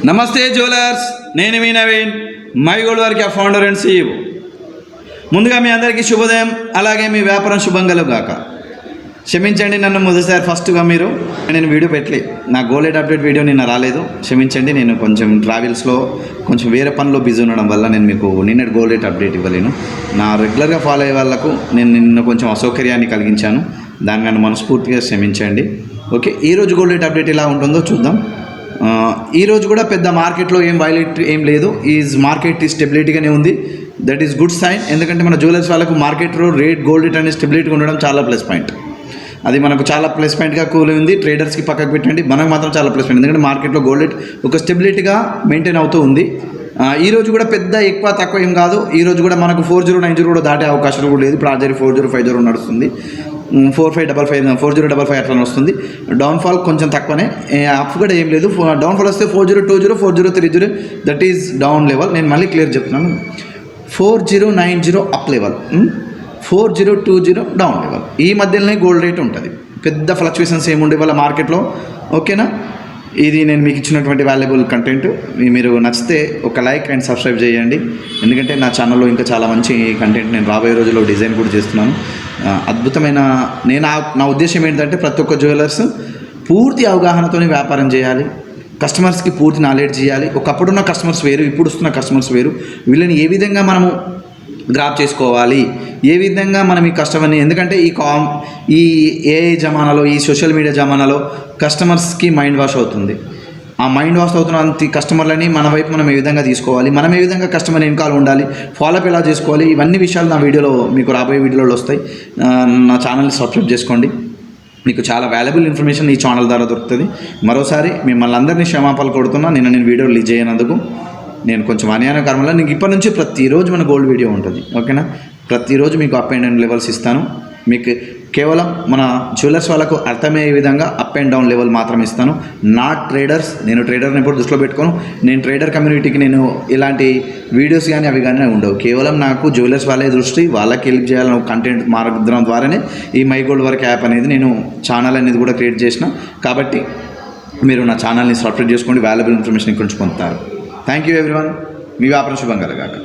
నమస్తే జ్యువెలర్స్, నేను మీ Naveen, my gold వారికి ఫౌండర్ అండ్ CEO. ముందుగా మీ అందరికీ శుభోదయం. అలాగే మీ వ్యాపారం శుభం కలుగాక. క్షమించండి, నన్ను మొదటిసారి ఫస్ట్గా నేను వీడియో పెట్టలే. నా గోల్డ్ రేట్ అప్డేట్ వీడియో నిన్న రాలేదు, క్షమించండి. నేను కొంచెం ట్రావెల్స్లో కొంచెం వేరే పనిలో బిజీ ఉండడం వల్ల నేను మీకు నిన్నటి గోల్డ్ రేట్ అప్డేట్ ఇవ్వలేను. నా రెగ్యులర్గా ఫాలో అయ్యే వాళ్ళకు నేను నిన్న కొంచెం అసౌకర్యాన్ని కలిగించాను, దానికన్నా మనస్ఫూర్తిగా క్షమించండి. ఓకే, ఈరోజు గోల్డ్ రేట్ అప్డేట్ ఎలా ఉంటుందో చూద్దాం. ఈరోజు కూడా పెద్ద మార్కెట్లో ఏం లేదు. మార్కెట్ స్టెబిలిటీగానే ఉంది. That is good sign. ఎందుకంటే మన జ్యువెలర్స్ వాళ్ళకు మార్కెట్లో గోల్డ్ రేట్ అనేది స్టెబిలిటీగా ఉండడం చాలా ప్లస్ పాయింట్. అది మనకు చాలా ప్లస్ పాయింట్గా కూల్ ఉంది. ట్రేడర్స్కి పక్కకు పెట్టండి, మనకు మాత్రం చాలా ప్లస్ పాయింట్. ఎందుకంటే మార్కెట్లో గోల్డ్ రేట్ ఒక స్టెబిలిటీగా మెయింటైన్ అవుతూ ఉంది. ఈరోజు కూడా పెద్ద ఎక్కువ తక్కువ ఏం కాదు. ఈరోజు కూడా మనకు 4090 కూడా దాటే అవకాశాలు కూడా లేదు. ఇప్పుడు ఆర్జరీ 4050 నడుస్తుంది, 4555 4055 అట్లా వస్తుంది. డౌన్ఫాల్ కొంచెం తక్కువనే, అప్ కూడా ఏం లేదు. డౌన్ఫాల్ వస్తే 4020 4030, దట్ ఈజ్ డౌన్ లెవెల్. నేను మళ్ళీ క్లియర్ చెప్తున్నాను. 4090 అప్ లెవెల్, 4020 డౌన్ లెవెల్. ఈ మధ్యలోనే గోల్డ్ రేట్ ఉంటుంది. పెద్ద ఫ్లక్చువేషన్స్ ఏముండే వాళ్ళ మార్కెట్లో. ఓకేనా, ఇది నేను మీకు ఇచ్చినటువంటి వాల్యుబుల్ కంటెంట్. మీరు నచ్చితే ఒక లైక్ అండ్ సబ్స్క్రైబ్ చేయండి. ఎందుకంటే నా ఛానల్లో ఇంకా చాలా మంచి కంటెంట్ నేను రాబోయే రోజుల్లో డిజైన్ కూడా చేస్తున్నాను. అద్భుతమైన నా ఉద్దేశం ఏంటంటే ప్రతి ఒక్క జ్యువెలర్స్ పూర్తి అవగాహనతోనే వ్యాపారం చేయాలి. కస్టమర్స్కి పూర్తి నాలెడ్జ్ చేయాలి. ఒకప్పుడున్న కస్టమర్స్ వేరు, ఇప్పుడు వస్తున్న కస్టమర్స్ వేరు. వీళ్ళని ఏ విధంగా మనము గ్రాప్ చేసుకోవాలి, ఏ విధంగా మనం ఈ కస్టమర్ని, ఎందుకంటే ఈ ఏఐ జమానాలో, ఈ సోషల్ మీడియా జమానాలో కస్టమర్స్కి మైండ్ వాష్ అవుతుంది. ఆ మైండ్ వాష్ అవుతున్న కస్టమర్లని మన వైపు మనం ఏ విధంగా తీసుకోవాలి, మనం ఏ విధంగా కస్టమర్ వెనకాల ఉండాలి, ఫాలోఅప్ ఎలా చేసుకోవాలి, ఇవన్నీ విషయాలు నా వీడియోలో మీకు రాబోయే వీడియోలో వస్తాయి. నా ఛానల్ని సబ్స్క్రైబ్ చేసుకోండి. మీకు చాలా వాల్యుబుల్ ఇన్ఫర్మేషన్ ఈ ఛానల్ ద్వారా దొరుకుతుంది. మరోసారి మిమ్మల్ని అందరినీ క్షమాపణలు కొడుతున్నా. నేను వీడియో రిలీజ్ చేయనందుకు నేను కొంచెం అన్యాయకరంగా. నీకు ఇప్పటి నుంచి ప్రతిరోజు మన గోల్డ్ వీడియో ఉంటుంది. ఓకేనా, ప్రతిరోజు మీకు అప్ అండ్ డౌన్ లెవెల్స్ ఇస్తాను. మీకు కేవలం మన జ్యువెలర్స్ వాళ్ళకు అర్థమయ్యే విధంగా అప్ అండ్ డౌన్ లెవెల్ మాత్రం ఇస్తాను. Not traders. నేను ట్రేడర్ని ఎప్పుడు దృష్టిలో పెట్టుకోను. నేను ట్రేడర్ కమ్యూనిటీకి నేను ఇలాంటి వీడియోస్ కానీ అవి కానీ ఉండవు. కేవలం నాకు జ్యువెలర్స్ వాళ్ళే దృష్టి, వాళ్ళకి హెల్ప్ చేయాలని కంటెంట్ మార్గం ద్వారానే ఈ మై గోల్డ్ వర్క్ యాప్ అనేది నేను ఛానల్ అనేది కూడా క్రియేట్ చేసిన. కాబట్టి మీరు నా ఛానల్ని సబ్స్క్రైబ్ చేసుకోండి, వాల్యుబుల్ ఇన్ఫర్మేషన్ ఇక్కడ నుంచి పొందుతారు. Thank you everyone. మీ వ్యాపారం శుభం కలగాక.